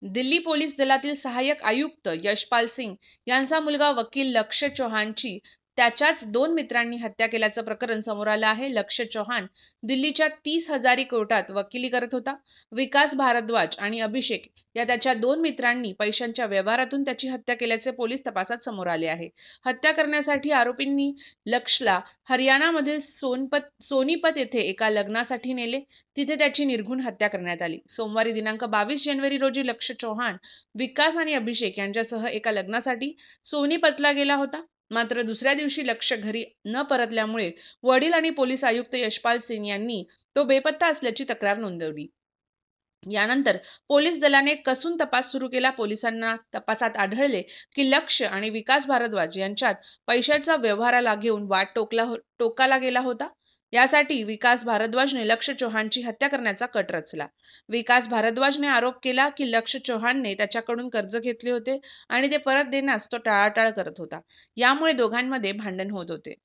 Delhi police दलातील सहाय्यक आयुक्त यशपाल सिंग यांचा मुलगा वकील लक्ष्य चौहानची त्याच्याच 2 मित्रांनी हत्या केल्याचं प्रकरण समोर आलं आहे। लक्ष्य चौहान दिल्लीच्या 30 हजारी कोर्टात वकिली करत होता। विकास भारद्वाज आणि अभिषेक या त्याच्या 2 मित्रांनी पैशांच्या व्यवहारातून त्याची हत्या केल्याचे पोलीस तपासात समोर आले आहे। हत्या करण्यासाठी आरोपींनी लक्ष्यला हरियाणामधील सोनीपत येथे एका लग्नासाठी नेले। तिथे त्याची निर्घृण हत्या करण्यात आली। सोमवारी दिनांक 22 जानेवारी रोजी लक्ष्य चौहान, विकास आणि अभिषेक यांच्यासह एका लग्नासाठी सोनीपतला गेला होता। मात्र दुसऱ्या दिवशी लक्ष्य घरी न परतल्यामुळे वडील आणि पोलीस आयुक्त यशपाल सिंग यांनी तो बेपत्ता असल्याची तक्रार नोंदवली। यानंतर पोलीस दलाने कसून तपास सुरू केला। पोलिसांना तपासात आढळले की लक्ष्य आणि विकास भारद्वाज यांच्यात पैशाच्या व्यवहाराला घेऊन वाद टोकाला गेला होता। यासाठी विकास भारद्वाजने लक्ष्य चौहानची हत्या करण्याचा कट रचला। विकास भारद्वाजने आरोप केला की लक्ष्य चौहानने त्याच्याकडून कर्ज घेतले होते आणि ते परत देण्यास तो टाळाटाळ करत होता। यामुळे दोघांमध्ये भांडण होत होते।